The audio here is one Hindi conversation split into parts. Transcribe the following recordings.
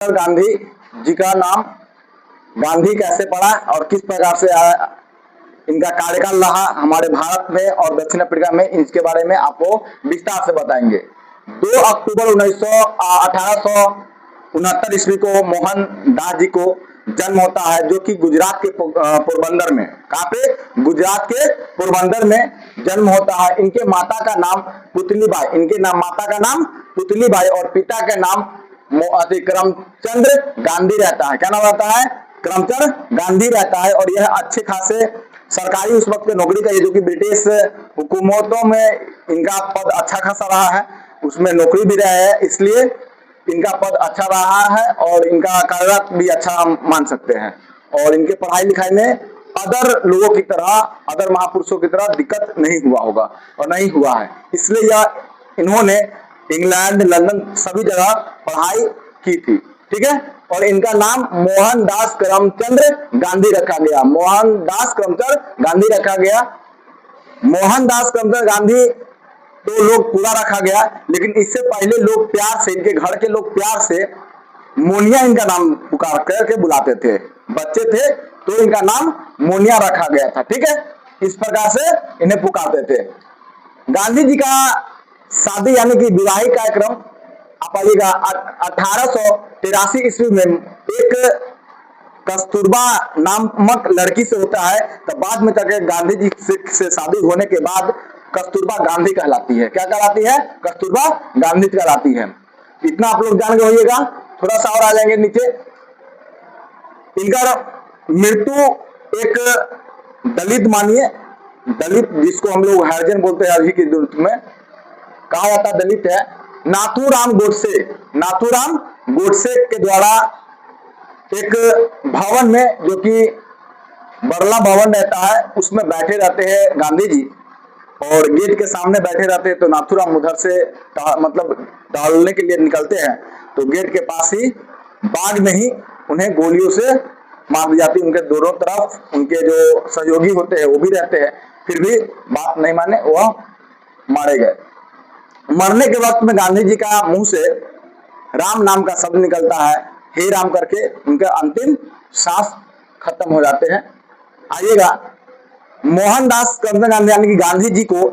गांधी जी का नाम गांधी कैसे पड़ा और किस प्रकार से इनका कार्यकाल रहा हमारे भारत में और दक्षिण अफ्रीका में, इसके बारे में आपको विस्तार से बताएंगे। 2 अक्टूबर 1869 ईस्वी को मोहनदास जी को जन्म होता है, जो कि गुजरात के पोरबंदर में, कहाँ पे, गुजरात के पोरबंदर में जन्म होता है। इनके माता का नाम पुतलीबाई, माता का नाम पुतलीबाई और पिता का नाम करमचंद गांधी रहता है। क्या नाम रहता है? करमचंद गांधी रहता है। और यह अच्छे खासे सरकारी उस वक्त नौकरी का, जो कि ब्रिटिश हुकूमतों में इनका पद अच्छा खासा रहा है, उसमें नौकरी भी रहा है, इसलिए इनका पद अच्छा रहा है और इनका कार्यरत भी अच्छा मान सकते हैं। और इनके पढ़ाई लिखाई में अदर लोगों की तरह, अदर महापुरुषों की तरह दिक्कत नहीं हुआ होगा और नहीं हुआ है, इसलिए इन्होंने इंग्लैंड, लंदन सभी जगह पढ़ाई की थी। ठीक है। और इनका नाम मोहनदास करमचंद गांधी रखा गया। मोहनदास करमचंद गांधी रखा गया। मोहनदास करमचंद गांधी तो लोग पूरा रखा गया, लेकिन इससे पहले लोग प्यार से, इनके घर के लोग प्यार से मोनिया इनका नाम पुकार करके बुलाते थे। बच्चे थे तो इनका नाम मोनिया रखा गया था। ठीक है। इस प्रकार से इन्हें पुकारते थे। गांधी जी का शादी यानी कि विवाहिक कार्यक्रम आप आइएगा 1883 ईस्वी में एक कस्तूरबा नामक लड़की से होता है। तो बाद में जाकर गांधी जी से शादी होने के बाद कस्तूरबा गांधी कहलाती है। क्या कहलाती है? कस्तूरबा गांधी कहलाती है। इतना आप लोग जान गए होइएगा। थोड़ा सा और आ जाएंगे नीचे। इनका मृत्यु एक दलित, मानिए दलित, जिसको हम लोग हरिजन बोलते हैं अभी की दूर में, कहा जाता दलित है, नाथूराम गोडसे, नाथूराम गोडसे के द्वारा एक भवन में, जो कि बरला भवन रहता है, उसमें बैठे रहते हैं गांधी जी और गेट के सामने बैठे रहते हैं। तो नाथूराम उधर से मतलब टहलने के लिए निकलते हैं, तो गेट के पास ही बाग में ही उन्हें गोलियों से मार दी जाती है। उनके दोनों तरफ उनके जो सहयोगी होते हैं वो भी रहते हैं, फिर भी बात नहीं माने, वह मारे गए। मरने के वक्त में गांधी जी का मुंह से राम नाम का शब्द निकलता है, हे राम करके उनके अंतिम सांस खत्म हो जाते हैं। आइएगा, मोहनदास करमचंद गांधी यानी कि गांधी जी को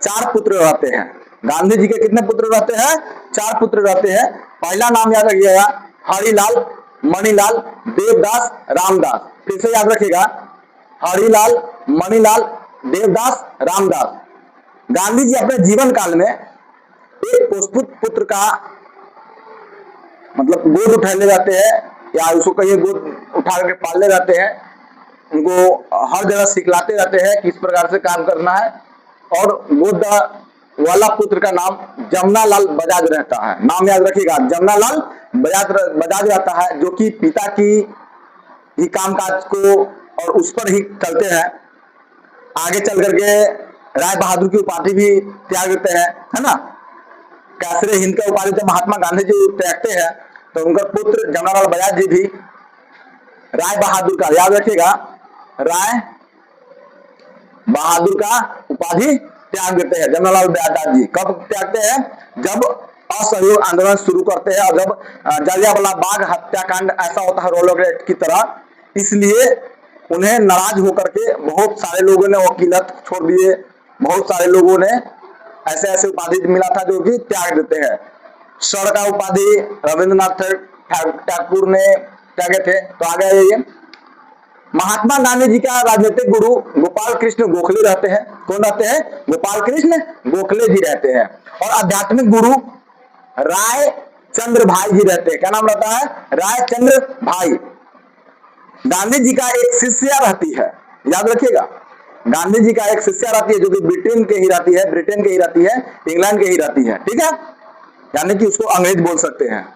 4 पुत्र रहते हैं। गांधी जी के कितने पुत्र रहते हैं? 4 पुत्र रहते हैं। पहला नाम याद रखिएगा, हरिलाल, मणिलाल, देवदास, रामदास। फिर से याद रखिएगा, हरिलाल, मणिलाल, देवदास, रामदास। गांधी जी अपने जीवन काल में एक पुत्र का मतलब गोद उठाने जाते हैं, या उसको कहीं गोद उठा के पालने जाते हैं। उनको हर जगह सिखलाते रहते हैं किस प्रकार से काम करना है। और गोद वाला पुत्र का नाम जमनालाल बजाज रहता है। नाम याद रखिएगा, जमनालाल बजाज रहता है, जो कि पिता की ही कामकाज को और उस पर ही करते हैं। आगे चल करके राय बहादुर की उपाधि भी त्याग देते हैं, है ना। कैसरे हिंद का उपाधि जब महात्मा गांधी जी त्यागते हैं, तो उनका पुत्र जमनालाल बजाज जी भी राय बहादुर का, याद रखिएगा, राय बहादुर का उपाधि त्याग देते हैं। जमनालाल बजाज जी कब त्यागते हैं? जब असहयोग आंदोलन शुरू करते हैं और जब जलियांवाला बाग हत्याकांड ऐसा होता है रोल एक्ट की तरह, इसलिए उन्हें नाराज होकर के बहुत सारे लोगों ने वकीलत छोड़ दिए। बहुत सारे लोगों ने ऐसे ऐसे उपाधि मिला था जो कि त्याग देते हैं। सर का उपाधि रविंद्रनाथ टैगोर ने त्यागे थे। तो आगे आइए, महात्मा गांधी जी का राजनीतिक गुरु गोपाल कृष्ण गोखले रहते हैं। कौन रहते हैं? गोपाल कृष्ण गोखले जी रहते हैं। और आध्यात्मिक गुरु राय चंद्र भाई जी रहते हैं। क्या नाम रहता है? राय चंद्र भाई। गांधी जी का एक शिष्या रहती है, याद रखिएगा, गांधी जी का एक शिष्या रहती है, जो कि ब्रिटेन के ही रहती है, इंग्लैंड के ही रहती है। ठीक है। यानी कि उसको अंग्रेज बोल सकते हैं।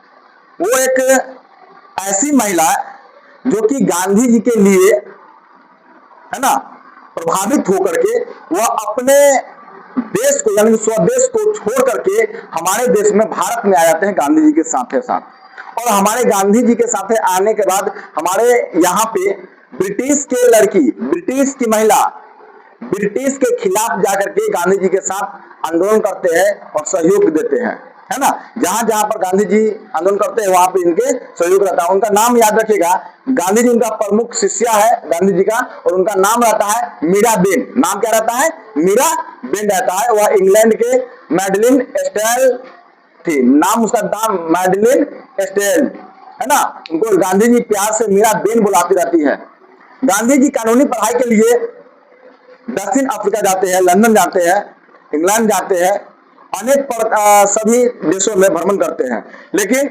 वो एक ऐसी महिला जो कि गांधी जी के लिए, है ना, प्रभावित होकर के वह अपने देश को यानी स्वदेश को छोड़ करके हमारे देश में, भारत में आ जाते हैं गांधी जी के साथ साथ। और हमारे गांधी जी के साथ आने के बाद हमारे यहाँ पे ब्रिटिश के लड़की, ब्रिटिश की महिला ब्रिटिश के खिलाफ जाकर के गांधी जी के साथ आंदोलन करते हैं और सहयोग देते हैं। है ना। जहां जहां पर गांधी जी आंदोलन करते हैं वहां पे इनके सहयोग रहता है। उनका नाम याद रखिएगा, गांधी जी उनका प्रमुख शिष्या है गांधी जी का, और उनका नाम रहता है मीराबेन। नाम क्या रहता है? मीराबेन रहता है। वह इंग्लैंड के मैडलिन स्टेल थी, नाम उसका नाम मैडलिन स्टेल, है ना। उनको गांधी जी प्यार से मीराबेन बुलाती रहती है। गांधी जी कानूनी पढ़ाई के लिए दक्षिण अफ्रीका जाते हैं, लंदन जाते हैं, इंग्लैंड जाते हैं, अनेक सभी देशों में भ्रमण करते हैं। लेकिन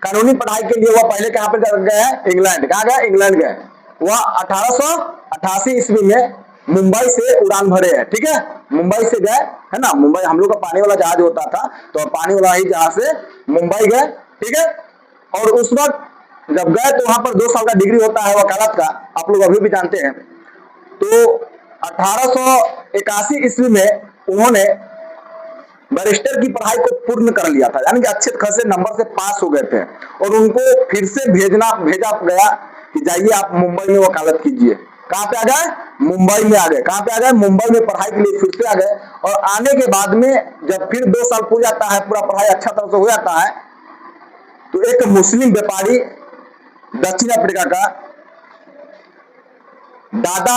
कानूनी पढ़ाई के लिए वह पहले कहां पर गए हैं? इंग्लैंड। कहां गए? इंग्लैंड गए। वह 1888 ईस्वी में मुंबई से उड़ान भरे हैं, ठीक है। मुंबई से गए, है ना। मुंबई हम लोग का पानी वाला जहाज होता था, तो पानी वाला ही जहाज से मुंबई गए, ठीक है। और उस वक्त जब गए तो वहां पर 2 साल का डिग्री होता है वकालत का, आप लोग अभी भी जानते हैं। तो 1881 ईस्वी में उन्होंने बैरिस्टर की पढ़ाई को पूर्ण कर लिया था, यानी कि अच्छे खासे नंबर से पास हो गए थे। और उनको फिर से भेजा गया कि जाइए आप मुंबई में वकालत कीजिए। कहां पे आ गए? मुंबई में आ गए। कहां पे आ गए? मुंबई में पढ़ाई के लिए फिर से आ गए। और आने के बाद में जब फिर 2 साल पूरा जाता है, पूरा पढ़ाई अच्छा तरह से हो जाता है, तो एक मुस्लिम व्यापारी दक्षिण अफ्रीका का दादा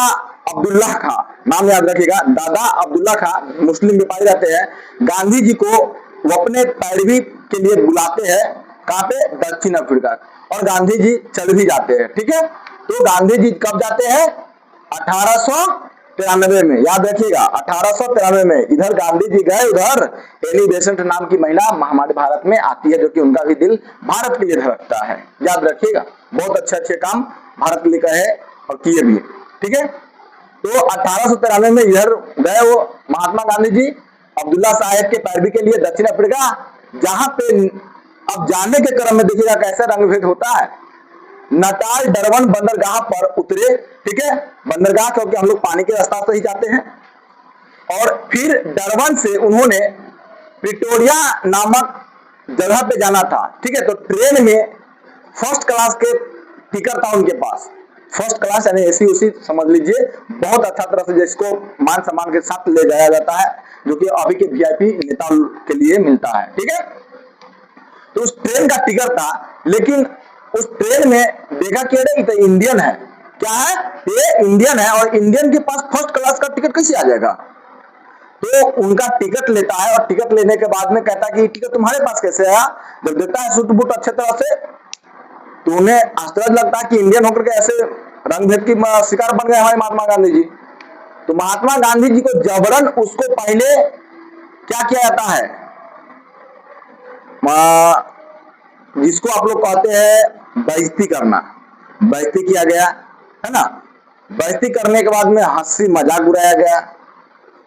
अब्दुल्ला खां, नाम याद रखिएगा, दादा अब्दुल्ला खां मुस्लिम व्यापारी रहते हैं। गांधी जी को वो अपने पैरवी के लिए बुलाते हैं। कहां पे? दक्षिण अफ्रीका। और गांधी जी चल भी जाते हैं, ठीक है। तो गांधी जी कब जाते हैं? 1893 में, याद रखिएगा 1893 में। इधर गांधी जी गए, उधर एनी बेसेंट नाम की महिला हमारे भारत में आती है, जो कि उनका भी दिल भारत के लिए धड़कता है, याद रखिएगा। बहुत अच्छे अच्छे काम भारत के लिए कहे और किए भी, ठीक है। तो 1893 में इधर गए वो महात्मा गांधी जी अब्दुल्ला साहेब के पैरवी के लिए दक्षिण अफ्रीका, जहां पे अब जाने के क्रम में देखिएगा कैसा रंगभेद होता है। नटाल डरबन बंदरगाह पर उतरे, ठीक है। बंदरगाह क्योंकि हम लोग पानी के रास्ता से ही जाते हैं। और फिर डरबन से उन्होंने प्रिटोरिया नामक जगह पे जाना था, ठीक है। तो ट्रेन में फर्स्ट क्लास के टिकट था उनके पास, फर्स्ट क्लास यानी एसी उसी समझ लीजिए, बहुत अच्छा तरह से जिसको मान सम्मान के साथ ले जाया जाता है, जो कि अभी के वीआईपी नेताओं के लिए मिलता है, ठीक है। तो उस ट्रेन का टिकट था, लेकिन उस ट्रेन में देखा कि अरे ये तो इंडियन है। क्या है? ये इंडियन है, और इंडियन के पास फर्स्ट क्लास का टिकट कैसे आ जाएगा? तो उनका टिकट लेता है, और टिकट लेने के बाद में कहता है कि टिकट तुम्हारे पास कैसे आया? जब देता है सूट बूट अच्छे तरह से, तो उन्हें आश्चर्य लगता है कि इंडियन होकर के ऐसे रंग भेद की शिकार बन गए हमारे महात्मा गांधी जी। तो महात्मा गांधी जी को जबरन उसको पहले क्या किया जाता है, जिसको आप लोग कहते हैं बेइज्जती करना, बेइज्जती किया गया, है ना। बेइज्जती करने के बाद में हंसी मजाक उड़ाया गया।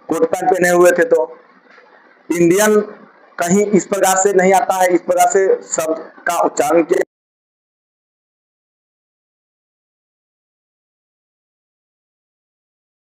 कोट पैंट पहने हुए थे, तो इंडियन कहीं इस प्रकार से नहीं आता है, इस प्रकार से शब्द का उच्चारण किया